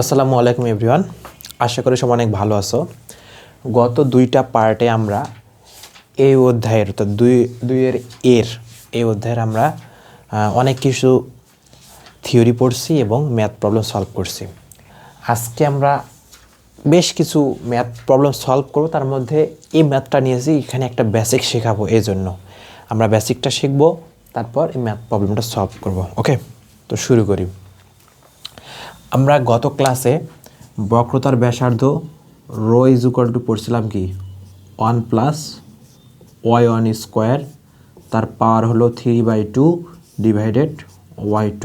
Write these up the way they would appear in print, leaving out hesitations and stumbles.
আসসালামু আলাইকুম এভরিওয়ান, আশা করি সবাই অনেক ভালো আছো। গত দুইটা পার্টে আমরা এই অধ্যায়ের অর্থাৎ দুইয়ের এই অধ্যায়ের আমরা অনেক কিছু থিওরি পড়ছি এবং ম্যাথ প্রবলেম সলভ করছি। আজকে আমরা বেশ কিছু ম্যাথ প্রবলেম সলভ করব, তার মধ্যে এই ম্যাথটা নিয়েছি এখানে একটা বেসিক শেখাবো, এই জন্য আমরা বেসিকটা শিখবো, তারপর এই ম্যাথ প্রবলেমটা সলভ করব। ওকে, তো শুরু করি। আমরা গত ক্লাসে বক্রতার ব্যাসার্ধ রো ইজ ইকুয়াল টু পড়ছিলাম কি 1 + y1² তার পাওয়ার হলো 3/2 ডিভাইডেড y2।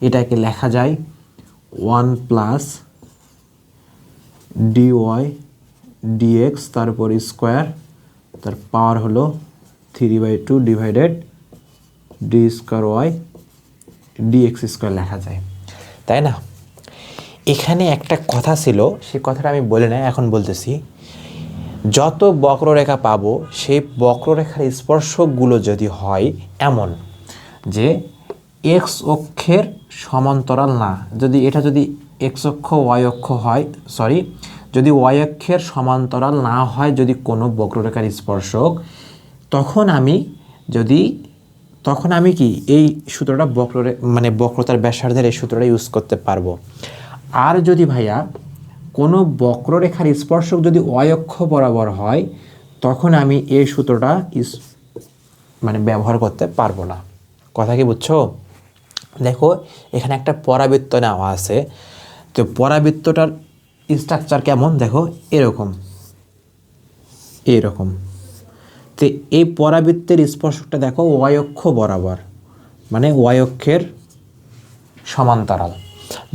এটাকে লেখা যায় 1 + dy dx তার উপর স্কোয়ার তার পাওয়ার হলো 3/2 ডিভাইডেড d² y dx² লেখা যায়, তাই না? এখানে একটা কথা ছিল, সেই কথাটা আমি বলে নাই, এখন বলতেছি। যত বক্ররেখা পাবো সেই বক্ররেখার স্পর্শকগুলো যদি হয় এমন যে এক্স অক্ষের সমান্তরাল না, যদি এটা যদি এক্স অক্ষ ওয়াই অক্ষ হয়, যদি ওয়াই অক্ষের সমান্তরাল না হয় যদি কোনো বক্ররেখার স্পর্শক, তখন আমি কি এই সূত্রটা বক্রতার ব্যাসার্ধের এই সূত্রটা ইউজ করতে পারবো। আর যদি ভাইয়া কোনো বক্ররেখার স্পর্শক যদি ওয়াই অক্ষ বরাবর হয়, তখন আমি এই সূত্রটা ব্যবহার করতে পারবো না। কথা কি বুঝছো? দেখো, এখানে একটা পরাবৃত্ত নেওয়া আছে, তো পরাবৃত্তটার স্ট্রাকচার কেমন দেখো, এরকম। তো এই পরাবৃত্তের স্পর্শকটা দেখো ওয়াই অক্ষ বরাবর, মানে ওয়াই অক্ষের সমান্তরাল।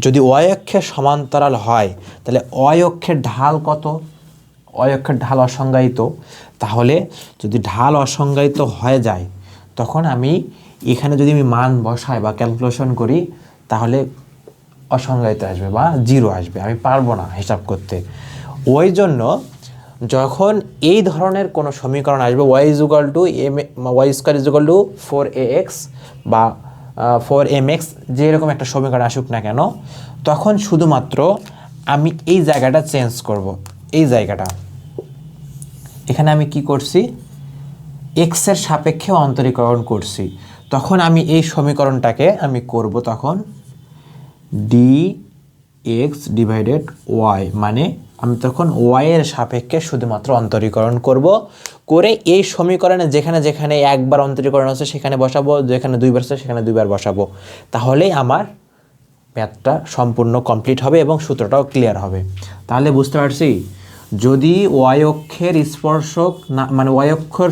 যদি ওয়াই অক্ষের সমান্তরাল হয় তাহলে ওয়াই অক্ষের ঢাল কত? ওয়াই অক্ষের ঢাল অসংজ্ঞায়িত। তাহলে যদি ঢাল অসংজ্ঞায়িত হয়ে যায়, তখন আমি এখানে যদি আমি মান বসাই বা ক্যালকুলেশন করি, তাহলে অসংজ্ঞায়িত আসবে বা 0 আসবে, আমি পারবো না হিসাব করতে। ওই জন্য যখন এই ধরনের কোনো সমীকরণ আসবে, y = y² = 4ax বা 4mx, যে এরকম একটা সমীকরণ আসুক না কেন, তখন শুধুমাত্র আমি এই জায়গাটা চেঞ্জ করব। এই জায়গাটা এখানে আমি কি করছি, এক্সের সাপেক্ষে অন্তরীকরণ করছি। তখন আমি এই সমীকরণটাকে আমি করব তখন dx ডিভাইডেড y, মানে আমি তখন y এর সাপেক্ষে শুধুমাত্র অন্তরীকরণ করে এই সমীকরণে যেখানে যেখানে একবার অন্তরীকরণ আছে সেখানে বসাবো, যেখানে দুইবার আছে সেখানে দুইবার বসাবো। তাহলেই আমার ম্যাথটা সম্পূর্ণ কমপ্লিট হবে এবং সূত্রটাও ক্লিয়ার হবে। তাহলে বুঝতে পারছি, যদি ওয়াই অক্ষের স্পর্শক না, ওয়াই অক্ষের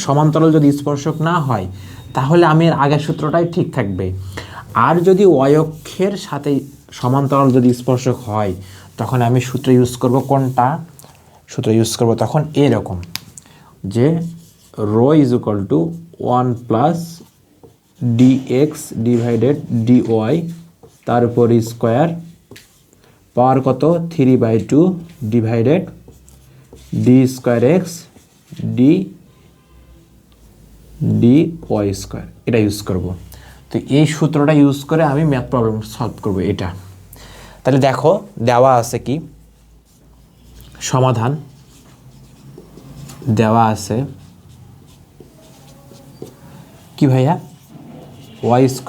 সমান্তরাল যদি স্পর্শক না হয়, তাহলে আমি আগের সূত্রটাই ঠিক থাকবে। আর যদি ওয়াই অক্ষের সাথে সমান্তরাল যদি স্পর্শক হয়, তখন আমি সূত্র ইউজ করব কোনটা? সূত্র ইউজ করব তখন এরকম, যে rho is equal to 1 + dx divided dy তার উপর স্কোয়ার পাওয়ার কত 3/2 ডিভাইডেড d²x dy², এটা ইউজ করব। তো এই সূত্রটা ইউজ করে আমি ম্যাথ প্রবলেম সলভ করব এটা। তাহলে দেখো দেওয়া আছে কি, সমাধান দেওয়া আছে কি ভাইয়া, y² =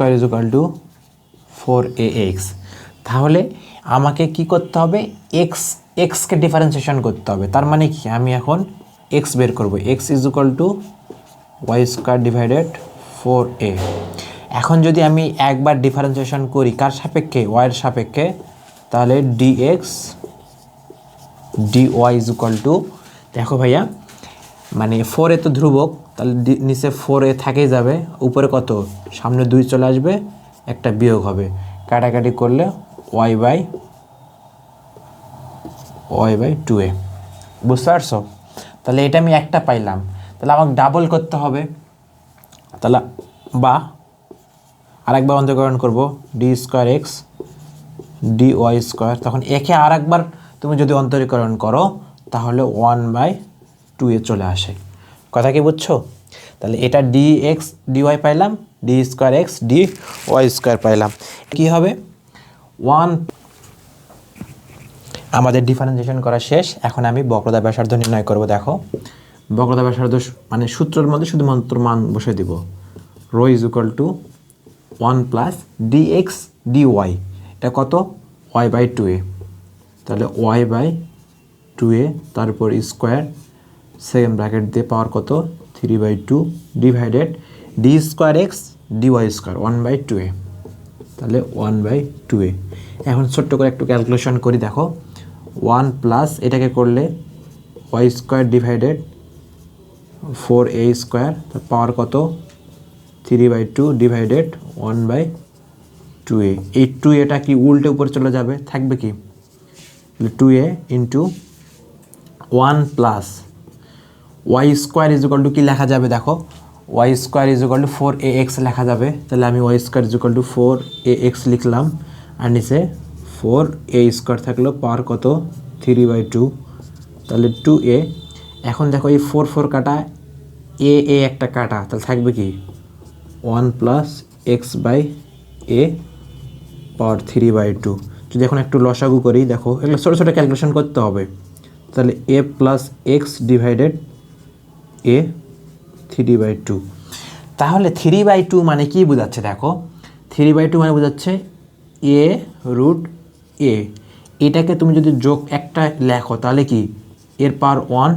4ax। তাহলে আমাকে কি করতে হবে, এক্সকে ডিফারেন্সিয়েশন করতে হবে। তার মানে কি, আমি এখন x বের করব, x = y² ডিভাইডেড 4a। এখন যদি আমি একবার ডিফারেন্সিয়েশন করি কার সাপেক্ষে? y এর সাপেক্ষে, তাহলে dx dy = দেখো ভাইয়া, 4a তো ধ্রুবক, তাহলে নিচে 4a থেকেই যাবে, উপরে কত, সামনে 2 চলে আসবে, একটা বিয়োগ হবে, কাটাকাটি করলে y/2a। বুঝতে পারছো? তাহলে এটা আমি একটা পাইলাম, তাহলে আমাকে ডাবল করতে হবে, তাহলে বা আরেকবার অন্তরীকরণ করব d²x dy²। তখন একে আরেকবার তুমি যদি অন্তরীকরণ করো তাহলে 1/2a চলে আসে। কথা কি বুঝছো? তাহলে এটা dx dy পাইলাম, d²x dy² পাইলাম। কি হবে 1 আমাদের ডিফারেন্সিয়েশন করা শেষ। এখন আমি বক্রতা ব্যাসার্ধ নির্ণয় করব। দেখো বক্রতা ব্যাসার্ধ মানে সূত্রের মধ্যে শুধুমাত্র মান বসে দিব। Rho is equal to 1 plus dx dy, এটা কত ওয়াই বাই 2a, তাহলে ওয়াই বাই 2a তারপর স্কোয়ার সেকেন্ড ব্র্যাকেট দিয়ে পাওয়ার কত 3/2 divided d square x dy square 1/2a, তাহলে 1/2a। এখন ছোট্ট করে একটু ক্যালকুলেশন করি। দেখো 1 প্লাস এটাকে করলে Y square divided 4a square, তার পাওয়ার কত 3/2 ডিভাইডেড 1/2a। এই 2a কি উল্টে উপরে চলে যাবে, থাকবে কি 2a into 1 plus y square is equal to কী লেখা যাবে, দেখো y square is equal to 4ax লেখা যাবে। তাহলে আমি y square is equal to 4ax লিখলাম, আর নিচে 4a স্কোয়ার থাকলো, পাওয়ার কত 3/2, তাহলে 2a। এখন দেখো এই 4 কাটা a একটা কাটা, তাহলে থাকবে কি 1 প্লাস এক্স বাই এ পাওয়ার 3/2। যদি এখন একটু লসাগু করি, দেখো এগুলো ছোটো ছোটো ক্যালকুলেশন করতে হবে। তাহলে a plus x divided a 3/2। তাহলে 3/2 মানে কি বোঝাচ্ছে, দেখো 3/2 মানে বোঝাচ্ছে a রুট a। এটাকে তুমি যদি যোগ একটা লেখো তাহলে কি এর পাওয়ার 1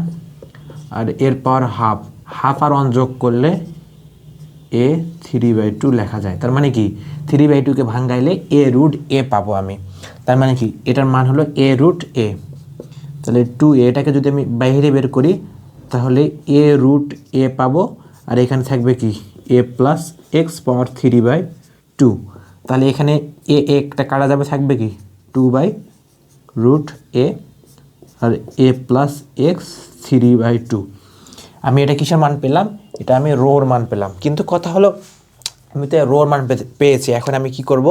আর এর পাওয়ার হাফ, হাফ আর 1 যোগ করলে a 3/2 লেখা যায়। তার মানে কি 3/2কে ভাঙাইলে a রুট a পাবো আমি। তার মানে কি এটার মান হলো a রুট a। তাহলে 2a এটাকে যদি আমি বাইরে বের করি তাহলে a রুট a পাবো, আর এখানে থাকবে কি a প্লাস এক্স পাওয়ার 3/2। তাহলে এখানে a একটা কাটা যাবে, থাকবে কি 2/√a R a plus x 3/2। আমি এটা কিসের মান পেলাম, এটা আমি রোর মান পেলাম। কিন্তু কথা হলো আমি তো রোর মান পেয়েছি, এখন আমি কি করব,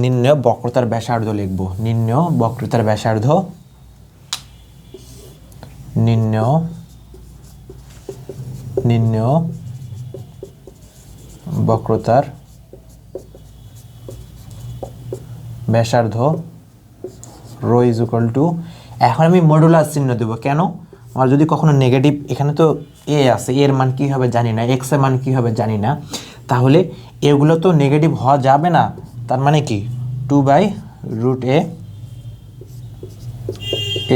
নির্ণয় বক্রতার ব্যাসার্ধ লিখব। নির্ণয় বক্রতার ব্যাসার্ধ, নির্ণয় বক্রতার ব্যাসার্ধ রো ইজ ইকুয়াল টু, এখন আমি মডুলাস চিহ্ন দেবো। কেন, আমার যদি কখনো নেগেটিভ, এখানে তো এ আছে, এর মান কী হবে জানি না, এক্স এর মান কী হবে জানি না, তাহলে এগুলো তো নেগেটিভ হওয়া যাবে না। তার মানে কি 2/√a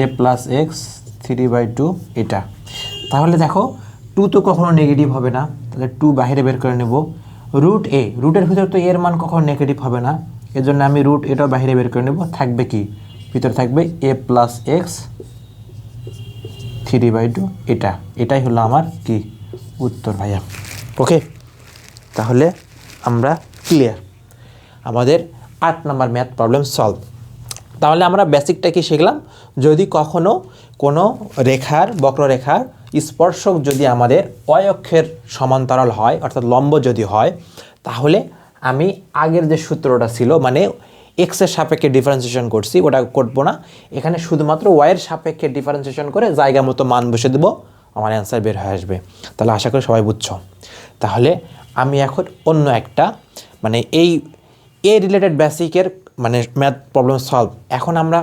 a প্লাস এক্স 3/2 এটা। তাহলে দেখো 2 তো কখনো নেগেটিভ হবে না, তাহলে 2 বাইরে বের করে নেব। রুট এ, রুটের ভিতরে তো এর মান কখনো নেগেটিভ হবে না, এর জন্য আমি রুট এটাও বাইরে বের করে নেব। থাকবে কি ভিতরে থাকবে a প্লাস এক্স 3/2 এটা। এটাই হলো আমার কি উত্তর ভাইয়া। ওকে, তাহলে আমরা ক্লিয়ার, আমাদের 8 নম্বর ম্যাথ প্রবলেম সলভ। তাহলে আমরা বেসিকটা কি শিখলাম, যদি কখনো কোনো রেখার বক্ররেখার স্পর্শক যদি আমাদের ওয়াই অক্ষের সমান্তরাল হয়, অর্থাৎ লম্ব যদি হয়, তাহলে আমি আগের যে সূত্রটা ছিল মানে এক্সের সাপেক্ষে ডিফারেন্সিয়েশন করছি ওটা করবো না, এখানে শুধুমাত্র ওয়াইয়ের সাপেক্ষে ডিফারেন্সিয়েশন করে জায়গা মতো মান বসে দেবো, আমার অ্যান্সার বের হয়ে আসবে। তাহলে আশা করি সবাই বুঝছো। তাহলে আমি এখন অন্য একটা মানে এই রিলেটেড বেসিকের মানে ম্যাথ প্রবলেম সলভ এখন আমরা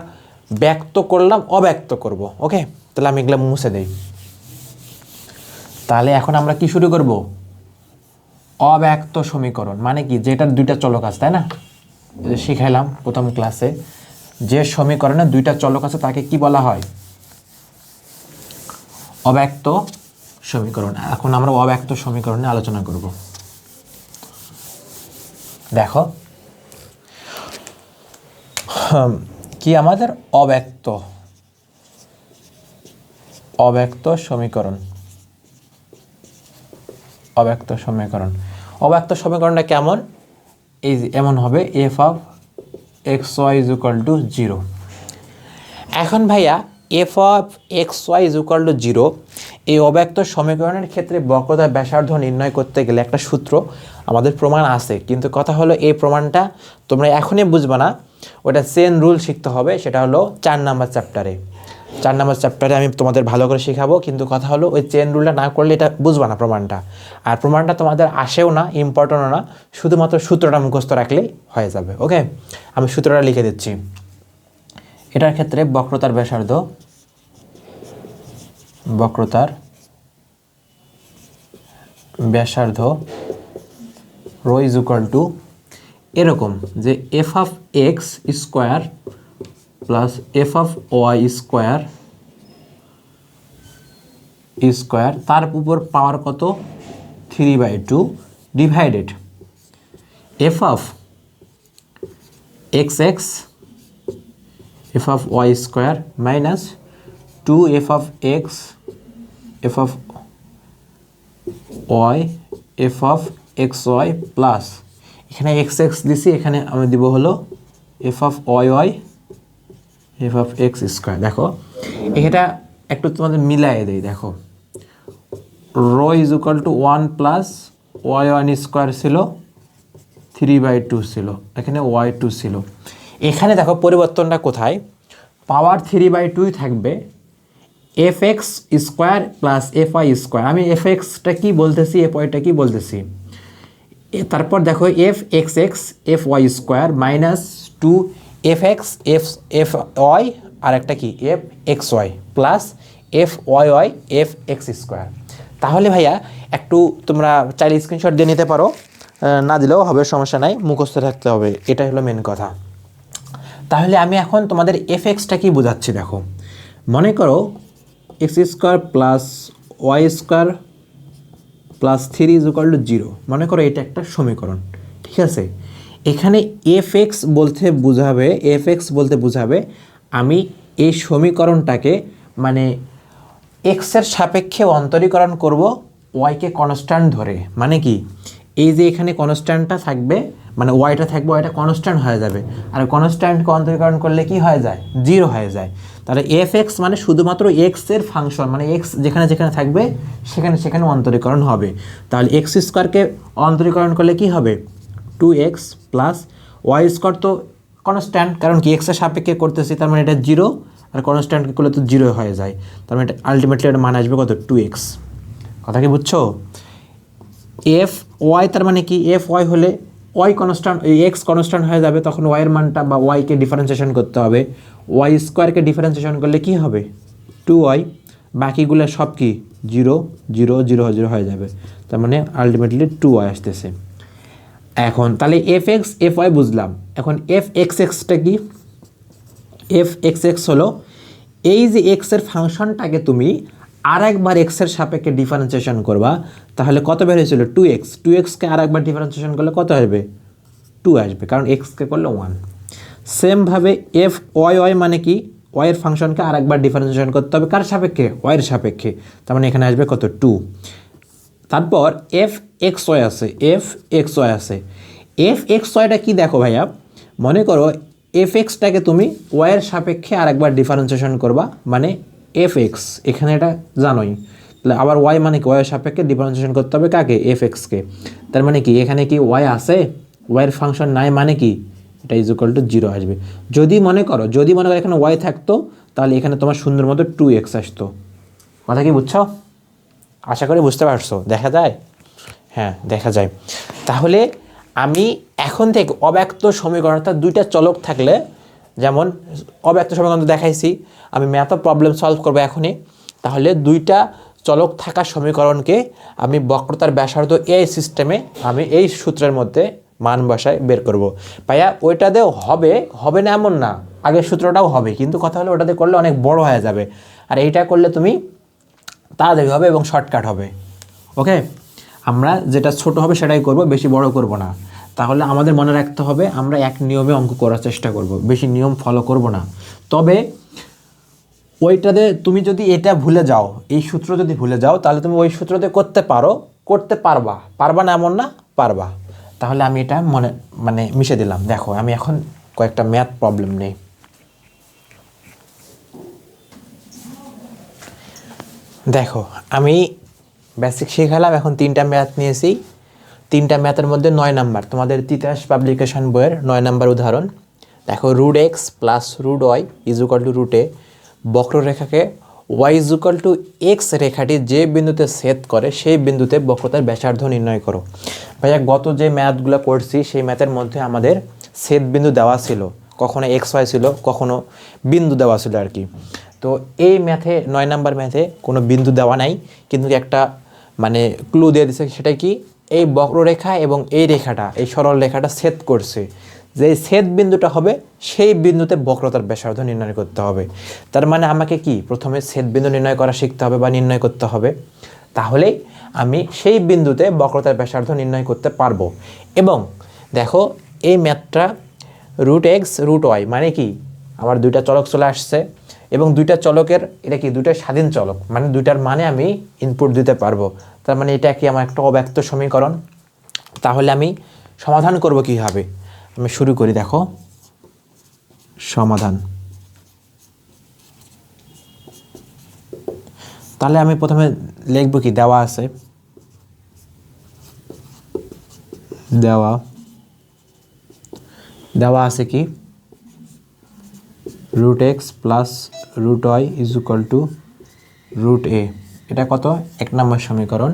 ব্যক্ত করলাম, অব্যক্ত করব। ওকে, তাহলে আমি এগুলো মুছে দেই। তাহলে এখন আমরা কি শুরু করব, অব্যক্ত সমীকরণ মানে কি, যেটার দুইটা চলক আছে, তাই না, শিখাইলাম প্রথম ক্লাসে, যে সমীকরণে দুইটা চলক আছে তাকে কি বলা হয়, অব্যক্ত সমীকরণ। এখন আমরা অব্যক্ত সমীকরণে আলোচনা করব। দেখো কি আমাদের অব্যক্ত সমীকরণ, অব্যক্ত সমীকরণটা কেমন, এই এমন হবে f of x y is equal to 0। এখন ভাইয়া f of x y is equal to 0 এই অব্যক্ত সমীকরণের ক্ষেত্রে বক্রতার ব্যাসার্ধ নির্ণয় করতে গেলে একটা সূত্র আমাদের প্রমাণ আছে, কিন্তু কথা হলো এই প্রমাণটা তোমরা এখনই বুঝবে না, ওটা চেন রুল শিখতে হবে। সেটা হলো 4 নম্বর চ্যাপ্টারে আমি তোমাদের ভালো করে শেখাবো, কিন্তু কথা হলো ওই চেন রুলটা না করলে এটা বুঝবে না প্রমাণটা, আর প্রমাণটা তোমাদের আসেও না, ইম্পর্টেন্টও না, শুধুমাত্র সূত্রটা মুখস্থ রাখলেই হয়ে যাবে। ওকে, আমি সূত্রটা লিখে দিচ্ছি। এটার ক্ষেত্রে বক্রতার ব্যাসার্ধ রো ইজ ইকুয়াল টু এরকম যে f of x square plus f of y square তার উপর পাওয়ার কত 3/2 divided f of x x f of y square minus 2 f of x f of y f of x y plus এখানে x x দিছি, এখানে আমি দিব হলো f of y f of x square. দেখো এটা একটু তোমাদের মিলাই দেই। দেখো rho is equal to 1 plus y1 square ছিল 3/2 ছিল, এখানে y2 ছিল। এখানে দেখো পরিবর্তনটা কোথায়, পাওয়ার 3/2 থাকবে f x square plus f y square. আমি এফ এক্সটা কী বলতেছি, এফ ওয়াইটা কী বলতেছি, তারপর দেখো f x x f y square minus 2 f x f y আর একটা কি f x y plus f y f x square. তাহলে ভাইয়া একটু তোমরা চাইলে স্ক্রিনশট দিয়ে নিতে পারো, না দিলেও হবে, সমস্যা নাই, মুখস্থ থাকতে হবে, এটাই হলো মেন কথা। তাহলে আমি এখন তোমাদের এফ এক্সটা কি বোঝাচ্ছি। দেখো মনে করো x square plus y square plus 3 is equal to 0, মনে করো এটা একটা সমীকরণ, ঠিক আছে। এখানে এফ এক্স বলতে বোঝাবে আমি এই সমীকরণটাকে মানে এক্সের সাপেক্ষে অন্তরীকরণ করব ওয়াইকে কনস্ট্যান্ট ধরে। মানে কি, এই যে এখানে কনস্ট্যান্টটা থাকবে মানে ওয়াইটা থাকবে, ওয়াইটা কনস্ট্যান্ট হয়ে যাবে, আর কনস্ট্যান্টকে অন্তরীকরণ করলে কি হয়ে যায়, 0 হয়ে যায়। তাহলে এফ এক্স মানে শুধুমাত্র এক্সের ফাংশন, মানে এক্স যেখানে যেখানে থাকবে সেখানে অন্তরীকরণ হবে। তাহলে এক্স স্কোয়ারকে অন্তরীকরণ করলে কি হবে 2x প্লাস ওয়াই স্কোয়ার তো কনস্ট্যান্ট, কারণ কি এক্সের সাপেক্ষে করতেছি, তার মানে এটা 0, আর কনস্ট্যান্টকে করলে তো 0 হয়ে যায়, তার মানে এটা আলটিমেটলি এটা মান আসবে কত 2x। কথা কি বুঝছো? এফ ওয়াই তার মানে কি, এফ ওয়াই হলে ওয়াই কনস্ট্যান্ট, এই এক্স কনস্ট্যান্ট হয়ে যাবে, তখন ওয়াইয়ের মানটা বা ওয়াইকে ডিফারেন্সিয়েশন করতে হবে। ওয়াই স্কোয়ারকে ডিফারেন্সিয়েশন করলে কি হবে 2y, বাকিগুলো সব কি 0 0 0 0 হয়ে যাবে, তার মানে আলটিমেটলি 2y আসতেছে। এখন তাহলে এফ এক্স এফ ওয়াই বুঝলাম, এখন এফ এক্স এক্সটা কি, এফ এক্স এক্স হলো এই যে এক্সের ফাংশনটাকে তুমি আর একবার এক্সের সাপেক্ষে ডিফারেন্সিয়েশন করবা, তাহলে কত বের হয়েছিল 2x, 2xকে আর একবার ডিফারেন্সিয়েশন করলে কত আসবে 2 আসবে, কারণ এক্সকে করলে 1। সেমভাবে এফ ওয়াই ওয়াই মানে কি, ওয়াইয়ের ফাংশনকে আর একবার ডিফারেন্সিয়েশন করতে হবে কার সাপেক্ষে, ওয়াইয়ের সাপেক্ষে, তার মানে এখানে আসবে কত 2। তারপর এফ এক্স ওয়াই আছে, এফ এক্স ওয়াই আছে, এফ এক্স ওয়াইটা কী দেখো ভাইয়া, মনে করো এফ এক্সটাকে তুমি ওয়াইয়ের সাপেক্ষে আর একবার ডিফারেন্সিয়েশন করবা, মানে এফ এক্স, এখানে এটা জানোই, তাহলে আবার ওয়াই মানে কি ওয়াইয়ের সাপেক্ষে ডিফারেন্সিয়েশন করতে হবে কাকে, এফ এক্সকে, তার মানে কি এখানে কি ওয়াই আছে, ওয়াইয়ের ফাংশন নাই, মানে কি এটা ইজ ইকুয়াল টু 0 আসবে। যদি মনে করো এখানে ওয়াই থাকতো, তাহলে এখানে তোমার সুন্দর মতো 2x আসতো। কথা কি বুঝছো? আশা করি বুঝতে পারছো। দেখা যায়, হ্যাঁ দেখা যায়। তাহলে আমি এখন থেকে অব্যক্ত সমীকরণ, অর্থাৎ দুইটা চলক থাকলে, যেমন অব্যক্ত সমীকরণ দেখাইছি, আমি ম্যাথ অফ প্রবলেম সলভ করবো এখনই, তাহলে দুইটা চলক থাকা সমীকরণকে আমি বক্রতার ব্যাসার্ধ এই সিস্টেমে আমি এই সূত্রের মধ্যে মান বসায় বের করব। ভাইয়া ওইটাতেও হবে না এমন না, আগের সূত্রটাও হবে, কিন্তু কথা হলো ওটাতে করলে অনেক বড় হয়ে যাবে, আর এইটা করলে তুমি তাড়াতাড়ি হবে এবং শর্টকাট হবে। ওকে, আমরা যেটা ছোট হবে সেটাই করব, বেশি বড় করব না। তাহলে আমাদের মনে রাখতে হবে আমরা এক নিয়মে অঙ্ক করার চেষ্টা করব, বেশি নিয়ম ফলো করব না। তবে ওইটাতে তুমি যদি এটা ভুলে যাও, এই সূত্র যদি ভুলে যাও, তাহলে তুমি ওই সূত্রতে করতে পারবা না এমন না, পারবা। তাহলে আমি এটা মানে মিশে দিলাম। দেখো আমি এখন কয়েকটা ম্যাথ প্রবলেম নেই। দেখো আমি বেসিক শিখালাম, এখন 3টা ম্যাথ নিয়েছি, 3টা ম্যাথের মধ্যে 9 নাম্বার, তোমাদের তিতাস পাবলিকেশন বইয়ের 9 নাম্বার উদাহরণ। দেখো root x plus root y is equal to root a, বক্ররেখাকে y is equal to x রেখাটি যে বিন্দুতে ছেদ করে সেই বিন্দুতে বক্রতার ব্যাসার্ধ নির্ণয় করো। ভাইয়া গত যে ম্যাথগুলো করছি সেই ম্যাথের মধ্যে আমাদের ছেদ বিন্দু দেওয়া ছিল, কখনো এক্স ওয়াই ছিল, কখনো বিন্দু দেওয়া ছিল আর কি। তো এই ম্যাথে 9 নাম্বার ম্যাথে কোনো বিন্দু দেওয়া নাই, কিন্তু একটা মানে ক্লু দিয়ে দিছে, সেটা কি এই বক্ররেখা এবং এই রেখাটা, এই সরল রেখাটা ছেদ করছে, যে ছেদ বিন্দুটা হবে সেই বিন্দুতে বক্রতার ব্যাসার্ধ নির্ণয় করতে হবে। তার মানে আমাকে কি প্রথমে ছেদ বিন্দু নির্ণয় করা শিখতে হবে বা নির্ণয় করতে হবে, তাহলেই আমি সেই বিন্দুতে বক্রতার ব্যাসার্ধ নির্ণয় করতে পারবো। এবং দেখো এই ম্যাথটা √x √y মানে কি আমার দুইটা চলক চলে আসছে, এবং দুইটা চলকের এটা কি দুইটা স্বাধীন চলক, মানে দুইটার মানে আমি ইনপুট দিতে পারবো। তার মানে এটা কি আমার একটা অব্যক্ত সমীকরণ। তাহলে আমি সমাধান করব কীভাবে, আমি শুরু করি। দেখো সমাধান, তাহলে আমি প্রথমে লিখব কি, দেওয়া আছে, দেওয়া আছে কি √x plus √y is equal to √a, এটা কত 1 নম্বর সমীকরণ।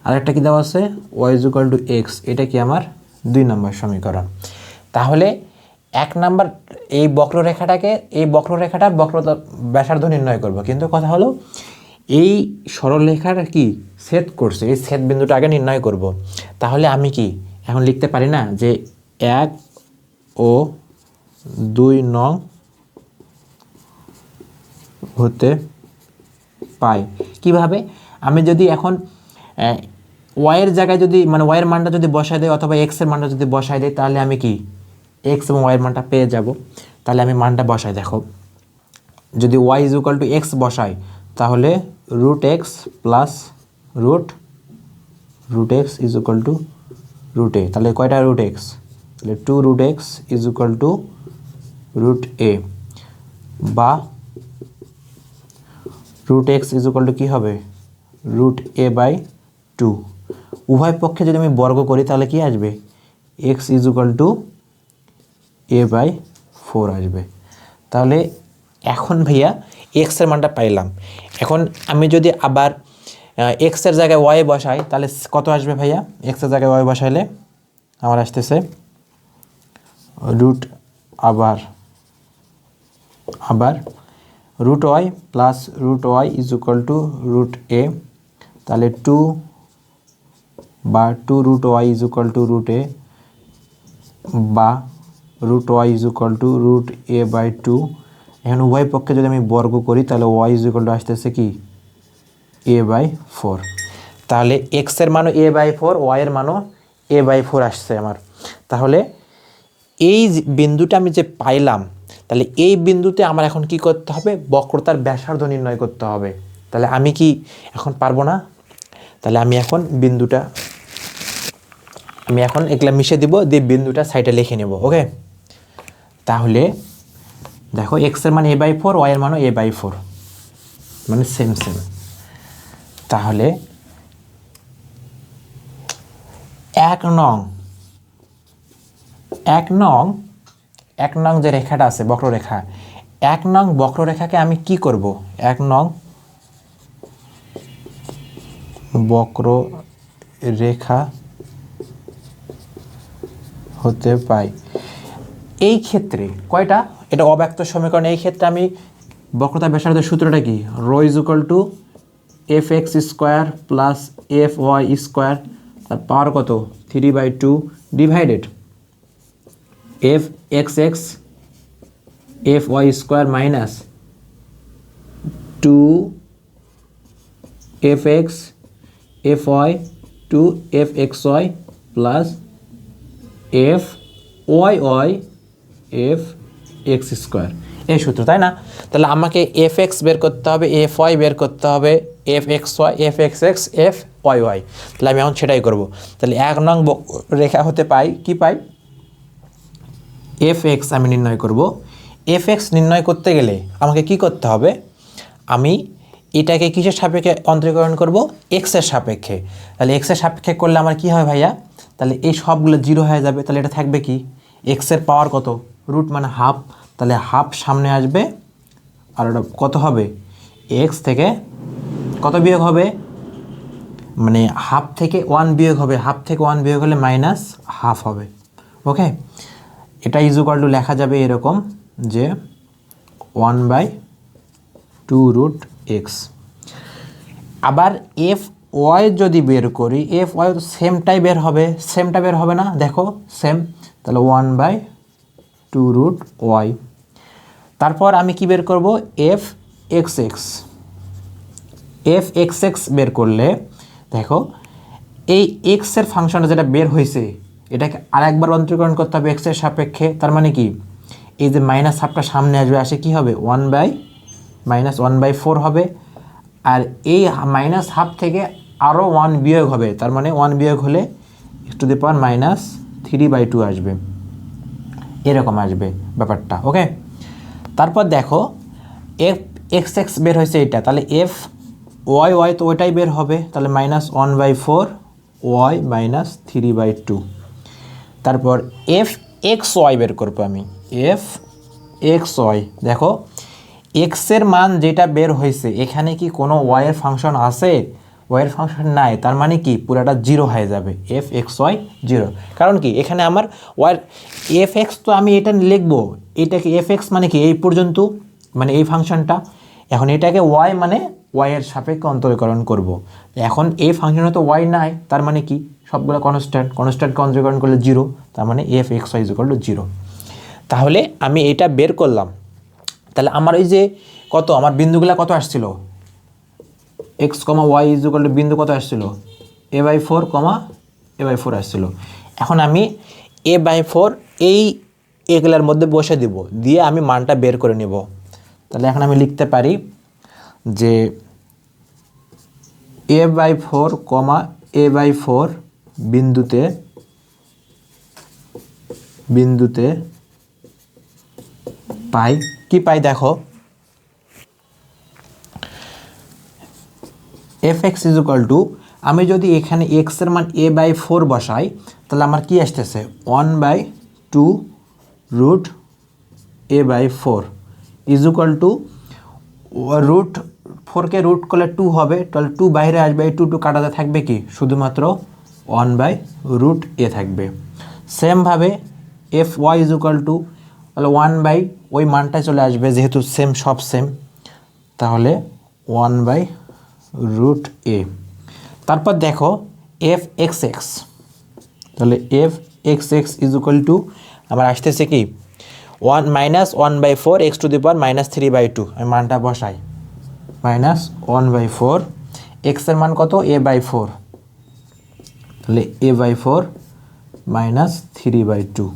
আরেকটা কি দেওয়া আছে y is equal two x, এটা কি আমার 2 নম্বর সমীকরণ। তাহলে 1 নম্বর এই বক্ররেখাটার বক্রতা ব্যাসার্ধ নির্ণয় করব, কিন্তু কথা হলো এই সরলরেখাটা কি ছেদ করছে, এই ছেদ বিন্দুটা আগে নির্ণয় করব। তাহলে আমি কি এখন লিখতে পারি না যে 1 ও 2 নং হতে পাই। কিভাবে, আমি যদি এখন ওয়াইয়ের জায়গায় যদি মানে ওয়াইয়ের মানটা যদি বসায় দেয় অথবা এক্সের মানটা যদি বসায় দেয়, তাহলে আমি কি এক্স এবং ওয়াইয়ের মানটা পেয়ে যাব। তাহলে আমি মানটা বসাই, দেখো যদি y is equal to x বসাই, তাহলে √x plus √x is equal to √a, তাহলে কয়টা √x, তাহলে 2√x is equal to √a, বা √x ইজ ইকুয়াল টু কী হবে √a/2। উভয় পক্ষে যদি আমি বর্গ করি তাহলে কি আসবে x is equal two a/4 আসবে। তাহলে এখন ভাইয়া x এর মানটা পাইলাম, এখন আমি যদি আবার x এর জায়গায় y বসাই তাহলে কত আসবে ভাইয়া, x এর জায়গায় y বসাইলে আমার আসতেছে আবার √y plus √y is equal to √a, তাহলে 2 বা 2√y is equal to √a, বা √y is equal two √a/2। এখন উভয় পক্ষে যদি আমি বর্গ করি তাহলে y ইজ ইকুয়াল টু আসতেছে কি a/4। তাহলে x এর মানও a/4, y এর মানও a/4 আসছে আমার। তাহলে এই বিন্দুটা আমি যে পাইলাম, তাহলে এই বিন্দুতে আমার এখন কি করতে হবে, বক্রতার ব্যাসার্ধ নির্ণয় করতে হবে। তাহলে আমি কি এখন পারবো না, তাহলে আমি এখন এগুলা মিশে দিব, দিয়ে বিন্দুটা সাইডে লিখে নেব। ওকে, তাহলে দেখো এক্স এর মান a/4, y এর মানও a/4, মানে সেম। তাহলে 1 নং যে রেখাটা আছে বক্ররেখা, 1 নং বক্ররেখাকে আমি কি করব, 1 নং বক্ররেখা হতে পাই। এই ক্ষেত্রে কয়টা, এটা অব্যক্ত সমীকরণ, এই ক্ষেত্রে আমি বক্রতা ব্যাসার্ধের সূত্রটা কি, ρ is equal two fx² plus fy², তার পাওয়ার কত 3/2 divided fxx fy² minus 2fx fy 2fxy plus fyy fx², এই সূত্র, তাই না? তাহলে আমাকে fx বের করতে হবে, fy বের করতে হবে, fxy fxx fyy, তাহলে আমি এখন সেটাই করব। তাহলে 1 নং রেখা হতে পাই কি পাই, fx আমি নির্ণয় করব। fx নির্ণয় করতে গেলে আমাকে কি করতে হবে, আমি এটাকে কিসের সাপেক্ষে অন্তরীকরণ করব, x এর সাপেক্ষে। তাহলে x এর সাপেক্ষে করলে আমার কি হয় ভাইয়া, তাহলে এই সবগুলো 0 হয়ে যাবে। তাহলে এটা থাকবে কি, x এর পাওয়ার কত, রুট মানে হাফ, তাহলে হাফ সামনে আসবে, আর ওটা কত হবে, x থেকে কত বিয়োগ হবে, মানে হাফ থেকে 1 বিয়োগ হবে, হাফ থেকে 1 বিয়োগ হলে -1/2 হবে। ওকে, এটা ইজুকাল টু লেখা যাবে এরকম যে 1/2 রুট এক্স। আবার এফ ওয়াই যদি বের করি, এফ ওয়াই তো সেমটাই বের হবে, সেমটা বের হবে না, দেখো সেম, তাহলে 1/2 রুট ওয়াই। তারপর আমি কি বের করব, F x x. F x x বের করলে দেখো এই এক্সের ফাংশনটা যেটা বের হয়েছে এটাকে আরেকবার অন্তরীকরণ করতে হবে এক্সের সাপেক্ষে। তার মানে কি, এই যে মাইনাস হাফটা সামনে আসবে, আসে কি হবে, -1/4 হবে। আর এই মাইনাস হাফ থেকে আরও 1 বিয়োগ হবে, তার মানে 1 বিয়োগ হলে -3/2 আসবে, এরকম আসবে ব্যাপারটা। ওকে, তারপর দেখো এফ এক্স এক্স বের হয়েছে এটা, তাহলে এফ ওয়াই ওয়াই তো ওইটাই বের হবে, তাহলে -1/4 ওয়াই -3/2। তারপর এফ এক্স ওয়াই বের করবো আমি, এফ এক্স ওয়াই। দেখো এক্সের মান যেটা বের হয়েছে এখানে কি কোনো ওয়াইয়ের ফাংশন আছে, ওয়াইয়ের ফাংশন নাই, তার মানে কি পুরাটা 0 হয়ে যাবে, এফ এক্স ওয়াই 0। কারণ কি এখানে আমার ওয়াইয়ের এফ এক্স তো আমি এটা লিখবো, এটাকে এফ এক্স মানে কি এই পর্যন্ত, মানে এই ফাংশনটা। এখন এটাকে ওয়াই মানে ওয়াইয়ের সাপেক্ষে অন্তরীকরণ করব। এখন এই ফাংশনে তো ওয়াই নাই, তার মানে কি সবগুলো কনস্ট্যান্ট, কনস্ট্যান্টকে অন্তরীকরণ করলে 0, তার মানে f x y equal to 0। তাহলে আমি এটা বের করলাম, তাহলে আমার ওই যে কত আমার বিন্দুগুলো কত আসছিল, x comma y equal to বিন্দু কত আসছিল, a/4 a/4 আসছিল। এখন আমি a/4 এই এগুলার মধ্যে বসে দিব, দিয়ে আমি মানটা বের করে নেব। তাহলে এখন আমি লিখতে পারি যে a/4 a/4 বিন্দুতে পাই কি পাই, দেখো এফ এক্স ইকুয়াল টু, আমি যদি এখানে এক্সের মান a/4 বসাই তাহলে আমার কি আসতেছে 1/2 root a/4 equal to root 4কে রুট করলে 2 হবে, তাহলে 2 বাইরে আসবে, এই 2 কাটাতে থাকবে কি শুধুমাত্র 1/√a থাকবে। সেমভাবে এফ ওয়াই ইকুয়াল টু, তাহলে 1 ওই মানটাই চলে আসবে যেহেতু সেম, সব সেম, তাহলে 1/√a। তারপর দেখো এফ এক্স এক্স, তাহলে F x x equal to আমার আসতেছে কি 1/4 x টু দি পাওয়ার -3/2। আমি মানটা বসাই, -1/4 এক্সের মান কত, a/4, তাহলে a/4 -3/2।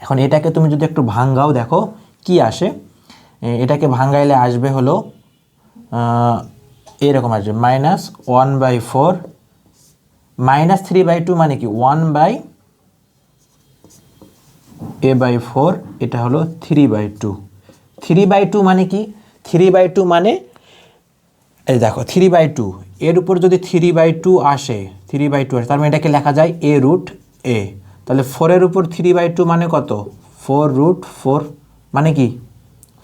এখন এটাকে তুমি যদি একটু ভাঙ্গাও দেখো কি আসে, এটাকে ভাঙ্গাইলে আসবে হলো এরকম আসবে -1/4 -3/2 মানে কি 1/a/4, এটা হলো 3/2। 3/2 মানে কি, 3/2 মানে এই দেখো 3/2 এর উপর যদি 3/2 আসে, 3/2 আসে, তার মানে এটাকে লেখা যায় a√a। তাহলে 4 এর উপর 3/2 মানে কত, 4√4 মানে কি,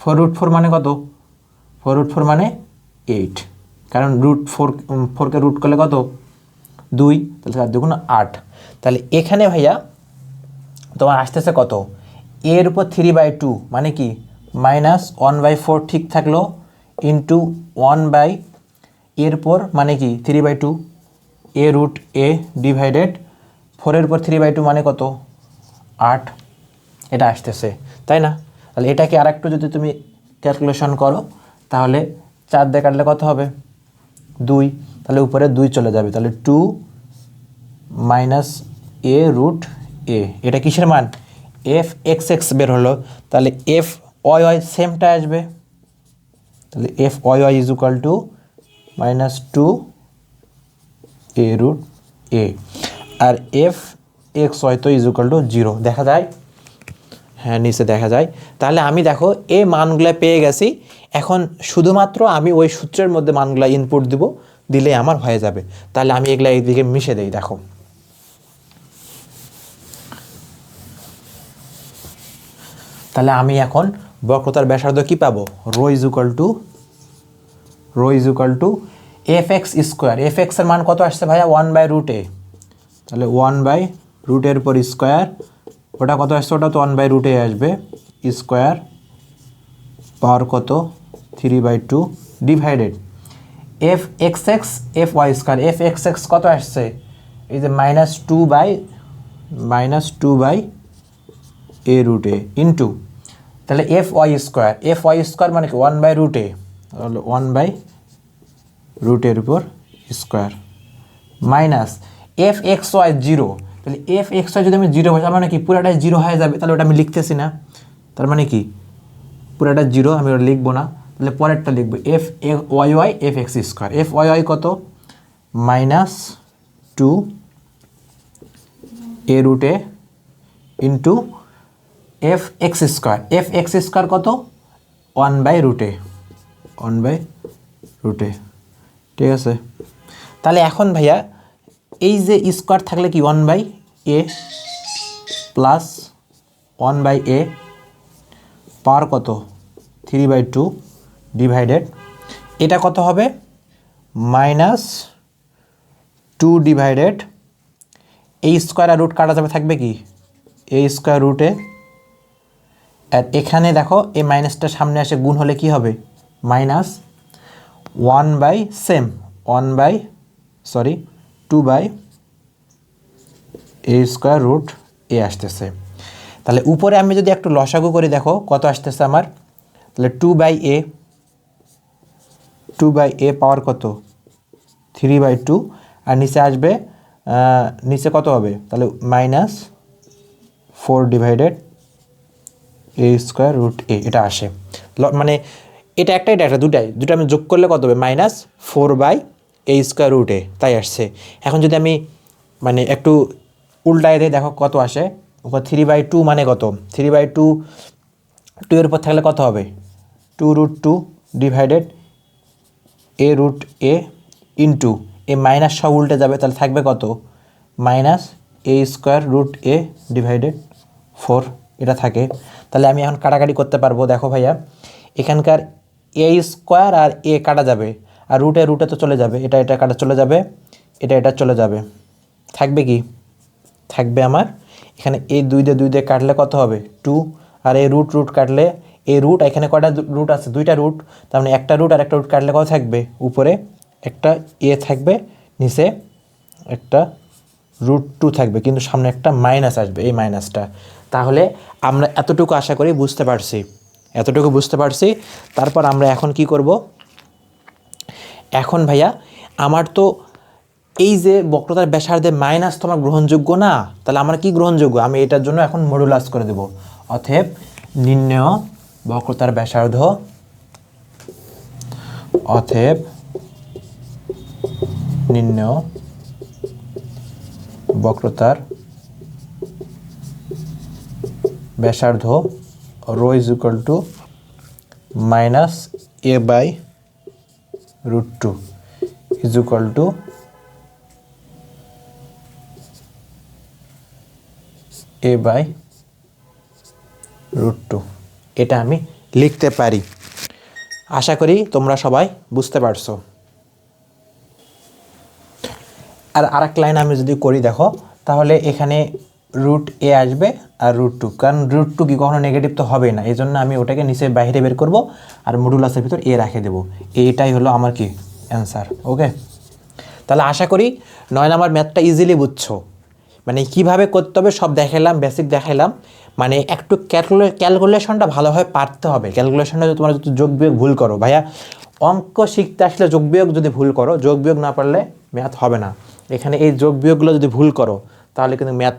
4√4 মানে কত, 4√4 মানে 8, কারণ √4কে রুট করলে কত 2, তাহলে 4 2 8। তাহলে এখানে ভাইয়া তোমার আসতেছে কত, এর উপর 3/2 মানে কি -1/4 ঠিক থাকলো, ইন্টু 1 এরপর মানে কি 3/2 a√a ডিভাইডেড 4 উপর 3/2 মানে কত 8, এটা আসতেছে, তাই না? তাহলে এটাকে আর একটু যদি তুমি ক্যালকুলেশন করো তাহলে 4 দিয়ে কাটলে কত হবে 2, তাহলে উপরে 2 চলে যাবে, তাহলে 2 a√a। এটা কিসের মান, এফ এক্স এক্স বের হলো, তাহলে এফ ওয়াই ওয়াই সেমটা আসবে, তাহলে f y y equal to -2 a√a। আর এফ এক্স ওয়াই তো ইকুয়াল টু 0 দেখা যায়, হ্যাঁ নিচে দেখা যায়। তাহলে আমি দেখো এই মানগুলো পেয়ে গেছি, এখন শুধুমাত্র আমি ওই সূত্রের মধ্যে মানগুলো ইনপুট দিব, দিলে আমার হয়ে যাবে। তাহলে আমি এগুলা এইদিকে মিশে দেই, দেখো তাহলে আমি এখন বক্রতার ব্যাসার্ধ কি পাবো, rho equal to f x square. F এক্সের মান কত আসছে ভাইয়া 1/√a, তাহলে 1/√এর উপর স্কোয়ার ওটা কত আসছে, ওটা তো 1/√a আসবে স্কোয়ার পাওয়ার কত 3/2 divided f x x f y square, f x x কত আসছে এই যে -2/a√a ইন্টু তাহলে এফ ওয়াই স্কোয়ার মানে কি 1/√a, 1/√a উপর square minus f x y 0, তাহলে এফ এক্স ওয়াই যদি আমি 0 বসাই মানে কি পুরোটাই 0 হয়ে যাবে, তাহলে ওটা আমি লিখতেছি না, তার মানে কি পুরোটা 0 আমি ওটা লিখবো না, তাহলে পরেরটা লিখবো f y y f x square, f y y কত -2a√a into F x square কত 1/√a, ঠিক আছে। তাহলে এখন ভাইয়া এই যে স্কোয়ার থাকলে কি 1/a প্লাস 1/a পাওয়ার কত 3/2 ডিভাইডেড এটা কত হবে -2 ডিভাইডেড এই স্কোয়ার আর রুট কাটা যাবে, থাকবে কি a স্কোয়ার √a, আর এখানে দেখো এই মাইনাসটা সামনে আসে গুণ হলে কি হবে -2/a² আসতেছে। তাহলে উপরে আমি যদি একটু লসাগু করি দেখো কত আসতেছে আমার, তাহলে 2/a পাওয়ার কত 3/2, আর নিচে আসবে নিচে কত হবে তাহলে -4 ডিভাইডেড a²√a এটা আসে, মানে এটা একটা এটা একটা দুটো আমি যোগ করলে কত হবে -4/a²√a তাই আসছে। এখন যদি আমি মানে একটু উল্টায় দিই দেখো কত আসে, উপর 3/2 মানে কত 3/2 2 এর উপর থাকলে কত হবে 2√2 ডিভাইডেড a√a ইন্টু এই মাইনাস সব উল্টে যাবে, তাহলে থাকবে কত -a²√a ডিভাইডেড 4 এটা থাকে। তাহলে আমি এখন কাটাকাটি করতে পারবো, দেখো ভাইয়া এখানকার a² আর a কাটা যাবে, আর রুটে তো চলে যাবে, এটা কাটা চলে যাবে, এটা চলে যাবে, থাকবে কি থাকবে আমার এখানে এই 2 দিয়ে কাটলে কত হবে 2, আর এই রুট কাটলে এই রুট এখানে কয়টা রুট আছে 2টা রুট, তার মানে একটা রুট আর একটা রুট কাটলে কত থাকবে উপরে একটা a থাকবে, নিচে একটা √2 থাকবে, কিন্তু সামনে একটা মাইনাস আসবে এই মাইনাসটা। তাহলে আমরা এতটুকু আশা করি বুঝতে পারছি। তারপর আমরা এখন কি করব, এখন ভাইয়া আমার তো এই যে বক্রতার ব্যাসার্ধে মাইনাস তো আমার গ্রহণযোগ্য না, তাহলে আমার কি গ্রহণযোগ্য, আমি এটার জন্য এখন মডুলাস করে দেব, অতএব নির্ণেয় বক্রতার ব্যাসার্ধ ব্যাসার্ধ ρ = -a/√2 a/√2 এটা আমি লিখতে পারি। আশা করি তোমরা সবাই বুঝতে পারছো। আর আরেক লাইন আমি যদি করি দেখো, তাহলে এখানে √a আসবে আর √2, কারণ √2 কি কখনো নেগেটিভ তো হবে না, এই জন্য আমি ওটাকে নিচে বাইরে বের করব আর মডুলাসের ভিতর a রেখে দেবো, এইটাই হলো আমার কি অ্যান্সার। ওকে, তাহলে আশা করি 9 নম্বর ম্যাথটা ইজিলি বুঝছো, মানে কিভাবে করতে হবে সব দেখালাম, বেসিক দেখালাম, মানে একটু ক্যালকুলেশনটা ভালোভাবে পারতে হবে। ক্যালকুলেশনটা যদি তোমরা যদি যোগ বিয়োগ ভুল করো, ভাইয়া অঙ্ক শিখতে আসলে যোগ বিয়োগ যদি ভুল করো, যোগ বিয়োগ না পারলে ম্যাথ হবে না। এখানে এই যোগ বিয়োগগুলো যদি ভুল করো তাহলে কিন্তু ম্যাথ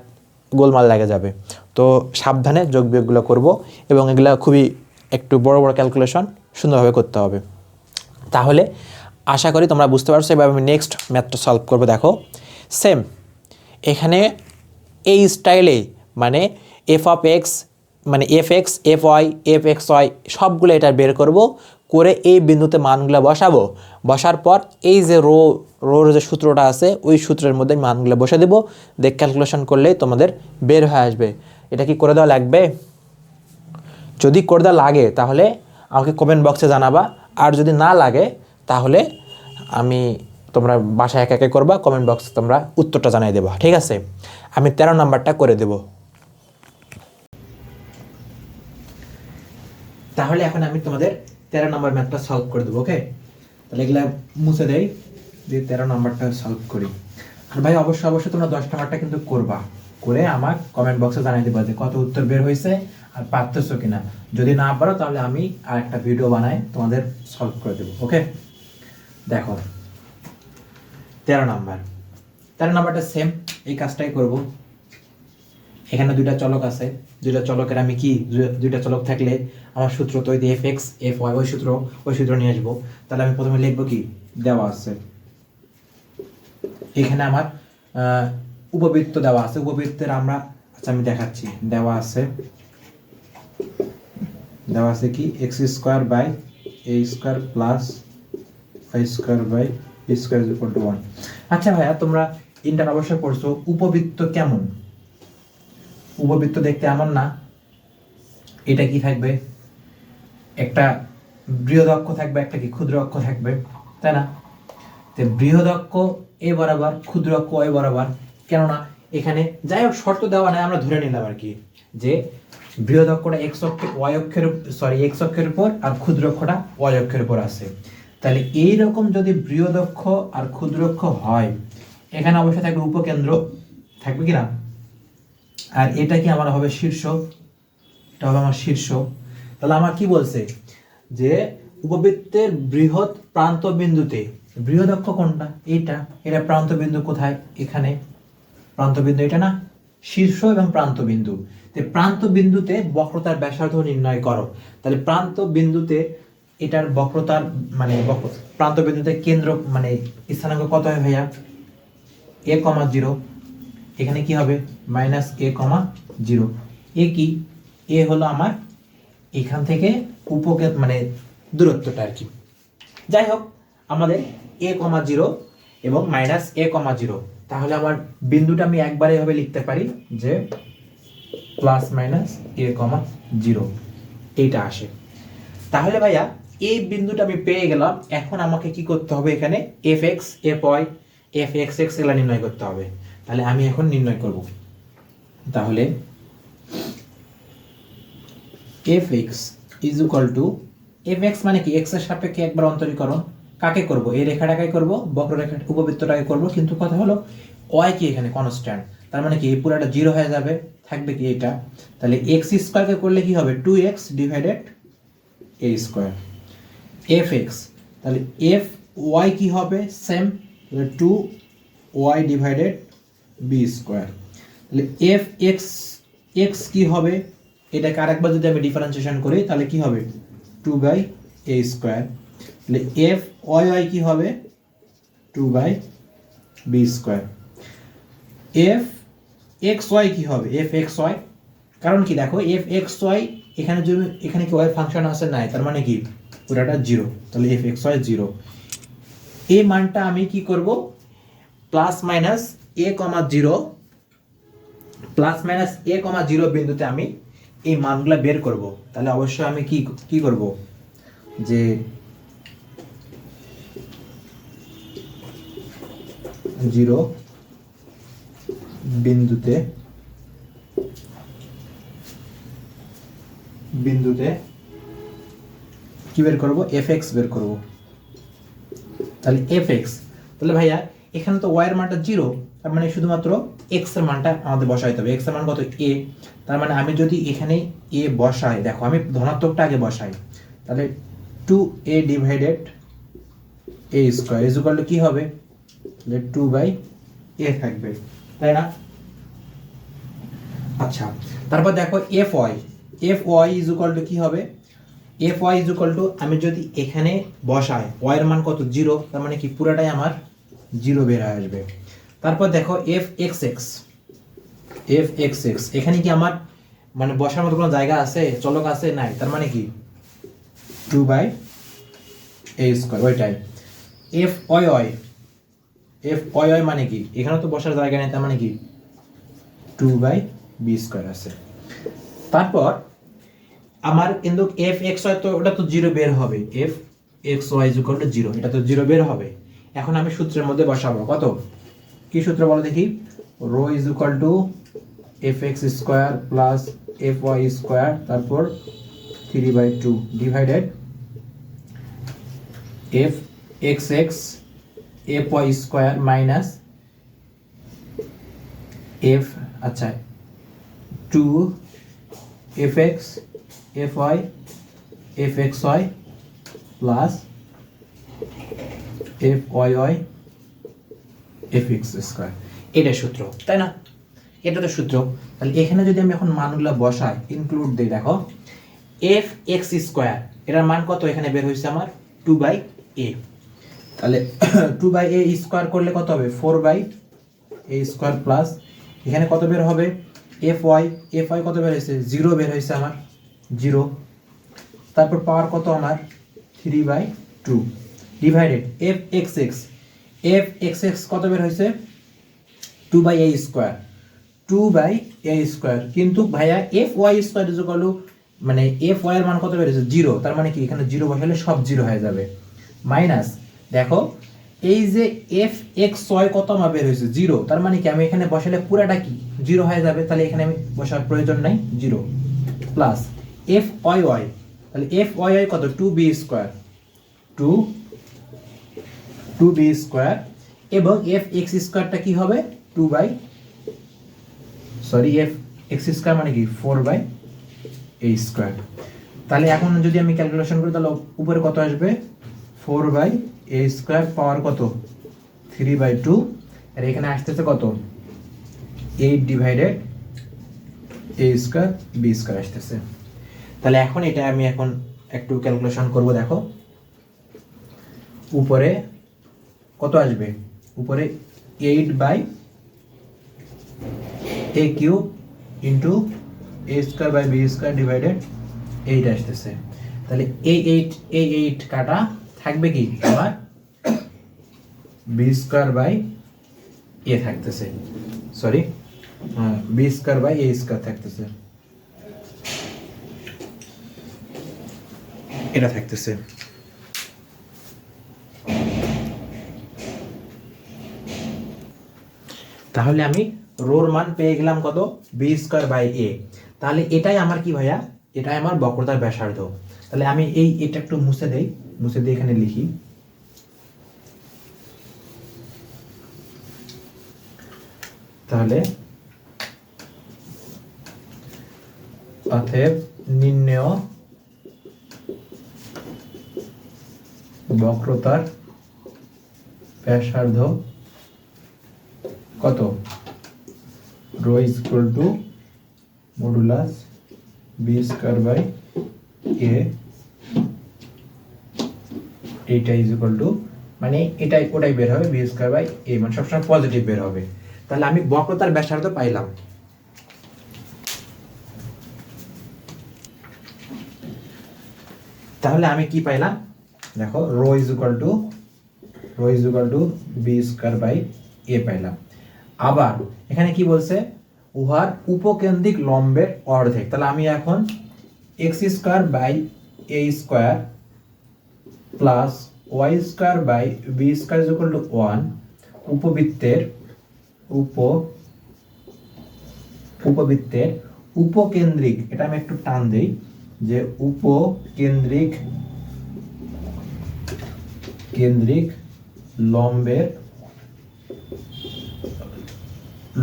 গোলমাল লেগে যাবে। তো সাবধানে যোগ বিয়োগগুলো করবো, এবং এগুলো খুবই একটু বড় ক্যালকুলেশন সুন্দরভাবে করতে হবে। তাহলে আশা করি তোমরা বুঝতে পারছো। এবার আমি নেক্সট ম্যাথটা সলভ করবো। দেখো সেম এখানে এই স্টাইলে মানে f(x) মানে f(x), fy, fxy সবগুলো এটা বের করব, করে এই বিন্দুতে মানগুলো বসাবো, বসার পর এই যে রোর যে সূত্রটা আছে ওই সূত্রের মধ্যে মানগুলো বসে দেবো, দেখ ক্যালকুলেশন করলেই তোমাদের বের হয়ে আসবে। এটা কি করে দেওয়া লাগবে? যদি করে দেওয়া লাগে তাহলে আমাকে কমেন্ট বক্সে জানাবা, আর যদি না লাগে তাহলে তোমরা বাসায় একা করবা, কমেন্ট বক্সে তোমরা উত্তরটা জানিয়ে দেবা, ঠিক আছে? আমি 13 নাম্বারটা করে দেব। তাহলে এখন আমি তোমাদের 13 নম্বর ম্যাথটা সলভ করে দেবো। ওকে, তাহলে এগুলা মুছে দেই, দিয়ে 13 নম্বরটা সলভ করি। আর ভাই অবশ্যই অবশ্যই তোমরা 10 নম্বরটা কিন্তু করবা, করে আমার কমেন্ট বক্সে জানিয়ে দেবা যে কত উত্তর বের হয়েছে আর পারতেছো কিনা। যদি না পারো তাহলে আমি আর একটা ভিডিও বানাই তোমাদের সলভ করে দেবো। ওকে, দেখো 13 নাম্বার, 13 নাম্বারটা সেম এই কাজটাই করব। এখানে দুইটা চলক আছে, দুইটা চলকের আমি কি দুইটা চলক থাকলে আমার সূত্র তো এফ এক্স এফ ওয়াই, ওই সূত্র নিয়ে আসবো। তাহলে আমি প্রথমে লিখবো কি, দেওয়া আছে এখানে আমার উপবৃত্ত দেওয়া আছে, উপবৃত্তের আমরা আচ্ছা আমি দেখাচ্ছি, দেওয়া আছে কি x square by a square plus i square by b square equal to 1। আচ্ছা ভাইয়া তোমরা ইন্টার অবশ্যই পড়ছো, উপবৃত্ত কেমন? উপবৃত্ত দেখতে এমন না, এটা কি থাকবে, একটা বৃহৎ অক্ষ থাকবে, একটা কি ক্ষুদ্র অক্ষ থাকবে, তাই না? তো বৃহৎ অক্ষ এ বরাবর, ক্ষুদ্র অক্ষ এ বরাবর, কেননা এখানে যাই হোক শর্ত দেওয়া নাই, আমরা ধরে নিলাম আর কি যে বৃহৎ অক্ষটা এক্স অক্ষের উপর আর ক্ষুদ্র অক্ষটা ওয়াই অক্ষের উপর আছে। তাহলে এইরকম যদি বৃহৎ অক্ষ আর ক্ষুদ্র অক্ষ হয়, এখানে অবশ্যই থাকবে উপকেন্দ্র, থাকবে কিনা? আর এটা কি আমার হবে শীর্ষ, এটা হবে আমার শীর্ষ। তাহলে আমার কি বলছে যে উপবৃত্তের বৃহৎ প্রান্ত বিন্দুতে, বৃহৎ অক্ষ কোনটা, এটা প্রান্ত বিন্দু কোথায়, এখানে প্রান্ত বিন্দু, এটা না শীর্ষ এবং প্রান্ত বিন্দু। প্রান্ত বিন্দুতে বক্রতার ব্যাসার্ধ নির্ণয় করো। তাহলে প্রান্ত বিন্দুতে এটার বক্রতার মানে প্রান্ত বিন্দুতে কেন্দ্র মানে স্থানাঙ্ক কত হয় ভাইয়া, a, 0। এখানে কি হবে মাইনাস a, 0। এ কি, এ হলো আমার এখান থেকে মানে দূরত্বটা আর কি। যাই হোক আমাদের a, 0 এবং মাইনাস a, 0। তাহলে আমার বিন্দুটা আমি একবারে এভাবে লিখতে পারি যে প্লাস মাইনাস a, 0 এইটা আসে। তাহলে ভাইয়া এই বিন্দুটা আমি পেয়ে গেলাম। এখন আমাকে কি করতে হবে, এখানে f x f y f x x এগুলা নির্ণয় করতে হবে। তাহলে আমি এখন নির্ণয় করব। তাহলে F x is equal to, f x মানে কি এক্স এর সাপেক্ষে একবার অন্তরীকরণ, কাকে করব, এই রেখাটাকে করব, বক্ররেখা উপবৃত্তটাকে করব, কিন্তু কথা হলো ওয়াই কি এখানে কনস্ট্যান্ট, তার মানে কি এই পুরোটা 0 হয়ে যাবে, থাকবে কি এটা। তাহলে এক্স স্কোয়ারকে করলে কি হবে 2x divided a square f x. তাহলে এফ ওয়াই কি হবে সেম, তাহলে 2y ডিভাইডেড বি স্কোয়ার। তাহলে এফ এক্স এক্স কি হবে, এটাকে আরেকবার যদি আমি ডিফারেন্সিয়েশন করি তাহলে কি হবে 2/a স্কোয়ার। তাহলে এফ ওয়াই ওয়াই কি হবে 2/b square. F x Y কি হবে, এফ এক্স ওয়াই, কারণ কি দেখো এফ এক্স ওয়াই এখানে যদি এখানে কি ওয়াই ফাংশন আছে নাই, তার মানে কি পুরাটা 0। তাহলে এফ এক্স ওয়াই 0। এই মানটা আমি কি করব, plus minus a, 0 plus minus a, 0 বিন্দুতে আমি এই মানগুলো বের করব। তাহলে অবশ্যই আমি কি করব যে 0 বিন্দুতে কি বের করব, এফ এক্স বের করব। তাহলে এফ এক্স, তাহলে ভাইয়া এখানে তো ওয়াই এর মানটা 0, তার মানে শুধুমাত্র এক্স এর মানটা আমাদের বসাইতে হবে। এক্স এর মান কত a, তার মানে আমি যদি এখানে a বসাই, দেখো আমি ধনাত্মকটা আগে বসাই, তাহলে 2a divided a square is equal to কি হবে, তাহলে 2/a থাকবে, তাই না? আচ্ছা তারপর দেখো f y is equal to কি হবে, f y is equal to আমি যদি এখানে বসাই ওয়াই এর মান কত 0, তার মানে কি পুরাটাই আমার 0 বের হয়ে আসবে। তারপর দেখো এফ এক্স এক্স এখানে কি আমার মানে বসার মতো কোনো জায়গা আছে, চলক আছে নাই, তার মানে কি 2/a স্কয়ার ওইটাই। এফ ওয়াই ওয়াই মানে কি এখানে তো বসার জায়গা নেই, তার মানে কি 2/b স্কয়ার আছে। তারপর আমার কিন্তু এফ এক্স ওয়াই তো ওটা তো 0 বের হবে, f x y is equal to 0, এটা তো 0 বের হবে। এখন আমি সূত্রের মধ্যে বসাবো, কত কি সূত্র বলো দেখি, rho is equal to f x square plus f y square, তারপর 3/2 divided f x x f y square minus f আচ্ছা 2 f x f y f x y plus f y y f x square, এটা সূত্র, তাই না? এটা তো সূত্র। তাহলে এখানে যদি আমি এখন মানগুলো বসাই, ইনক্লুড দিই, দেখো এফ এক্স স্কোয়ার এটার মান কত এখানে বের হয়েছে আমার 2/a। তাহলে 2/a স্কোয়ার করলে কত হবে 4/a স্কোয়ার প্লাস এখানে কত বের হবে এফ ওয়াই কত বের হয়েছে 0 বের হয়েছে আমার 0, তারপর পাওয়ার কত আমার 3/2 ডিভাইডেড এফ এক্স এক্স কত বের হয়েছে 2/a স্কোয়ার 2/a স্কোয়ার, কিন্তু ভাইয়া f y square is equal to মানে এফ ওয়াই এর মান কত বের হয়েছে 0, তার মানে কি এখানে 0 বসালে সব 0 হয়ে যাবে, মাইনাস দেখো এই যে এফ এক্স ওয়াই কত আমার বের হয়েছে 0, তার মানে কি আমি এখানে বসালে পুরাটা কি 0 হয়ে যাবে, তাহলে এখানে আমি বসার প্রয়োজন নাই 0 প্লাস এফ ওয়াই ওয়াই, তাহলে এফ ওয়াই ওয়াই কত 2b স্কোয়ার 2b স্কোয়ার এবং এফ এক্স স্কোয়ারটা কি হবে এফ এক্স স্কোয়ার মানে কি 4/a স্কোয়ার। তাহলে এখন যদি আমি ক্যালকুলেশন করি তাহলে উপরে কত আসবে 4/a স্কোয়ার পাওয়ার কত 3/2 আর এখানে আসতেছে কত 8 divided a square b square আসতেছে। তাহলে এখন এটা আমি এখন একটু ক্যালকুলেশন করব, দেখো উপরে কত আসবে, উপরে 8/a cube into a square by b square divided 8 আসতেছে। তাহলে এই 8 কাটা থাকবে কি আমার b স্কোয়ার বাই a থাকতেছে, sorry b square by a square থাকতেছে, এটা থাকতেছে। তাহলে আমি রোর মান পেয়ে গেলাম কত বি স্কোয়ার বাই এ। তাহলে এটাই আমার কি ভাইয়া, এটাই আমার বক্রতার ব্যাসার্ধ। তাহলে আমি এটা একটু মুছে দেই, মুছে দিয়ে এখানে লিখি তাহলে অতএব নির্ণেয় বক্রতার ব্যাসার্ধ কত rho is equal to modulus b square by a, এইটা ইজ ইকুয়াল টু মানে এটাই ওটাই বের হবে বি স্কয়ার বাই এ, মানে সবসময় পজিটিভ বের হবে। তাহলে আমি বক্রতার ব্যাসার্ধ পাইলাম। তাহলে আমি কি পাইলাম দেখো rho is equal to b square by a পাইলাম। আবার এখানে কি বলছে উহার উপকেন্দ্রিক লম্বের অর্ধেক। তাহলে আমি এখন x square by a square plus y square by b square is equal to 1 উপবৃত্তের উপকেন্দ্রিক, এটা আমি একটু টান দেই যে উপকেন্দ্রিক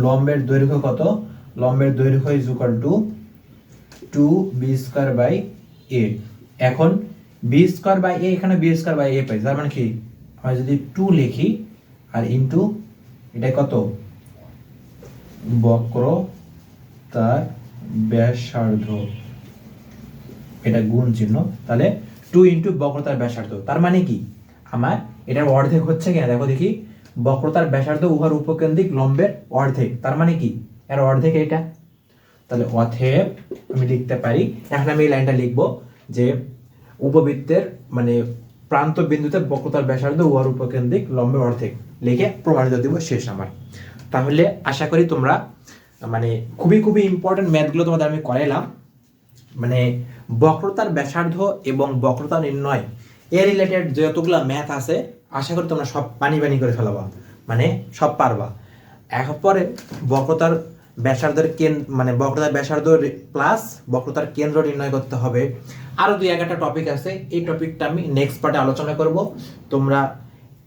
লম্বের দৈর্ঘ্য কত, লম্বের দৈর্ঘ্য is equal to 2b square by a। এখন b স্কয়ার বাই a, এখানে b স্কয়ার বাই a পাই, তার মানে কি আমরা যদি 2 লিখি আর ইনটু এটা কত বক্রতার ব্যাসার্ধ, এটা গুণ চিহ্ন, তাহলে 2 ইনটু বক্রতার ব্যাসার্ধ, তার মানে কি আমার এটার অর্ধেক হচ্ছে কিনা দেখো দেখি, বক্রতার ব্যাসার্ধ উহার উপকেন্দ্রিক লম্বের অর্ধেক, তার মানে কি এর অর্ধেক এটা। তাহলে অতএব আমি লিখতে পারি, এখন আমি এই লাইনটা লিখবো যে উপবৃত্তের মানে প্রান্ত বিন্দুতে বক্রতার ব্যাসার্ধ উহার উপকেন্দ্রিক লম্বের অর্ধেক, লিখে প্রমাণিত দিব শেষ আমার। তাহলে আশা করি তোমরা মানে খুবই ইম্পর্টেন্ট ম্যাথগুলো তোমাদের আমি করাইলাম, মানে বক্রতার ব্যাসার্ধ এবং বক্রতা নির্ণয় এর রিলেটেড যতগুলো ম্যাথ আছে আশা করি তোমরা সব পানি করে ফেলাবা, মানে সব পারবা। এরপরে বক্রতার ব্যাসার্ধের মানে বক্রতার ব্যাসার্ধ প্লাস বক্রতার কেন্দ্র নির্ণয় করতে হবে। আরও দুই একটা টপিক আছে, এই টপিকটা আমি নেক্সট পার্টে আলোচনা করব। তোমরা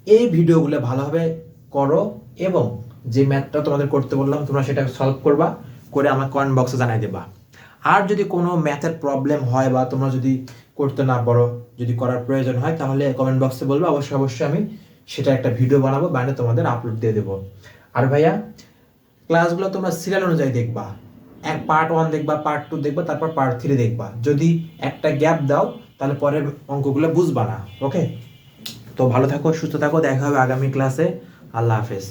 এই ভিডিওগুলো ভালোভাবে করো এবং যে ম্যাথটা তোমাদের করতে বললাম তোমরা সেটা সলভ করবা, করে আমার কমেন্ট বক্সে জানাই দেবা। আর যদি কোনো ম্যাথের প্রবলেম হয় বা তোমরা যদি করতে না পারো, যদি করার প্রয়োজন হয়, তাহলে কমেন্ট বক্সে বলবো, অবশ্যই অবশ্যই আমি সেটা একটা ভিডিও বানাবো, বানিয়ে তোমাদের আপলোড দিয়ে দেবো। আর ভাইয়া ক্লাসগুলো তোমরা সিরিয়াল অনুযায়ী দেখবা, এক পার্ট 1 দেখবা, পার্ট 2 দেখবা, তারপর পার্ট 3 দেখবা। যদি একটা গ্যাপ দাও তাহলে পরের অঙ্কগুলো বুঝবা না। ওকে, তো ভালো থাকো, সুস্থ থাকো, দেখা হবে আগামী ক্লাসে। আল্লাহ হাফেজ।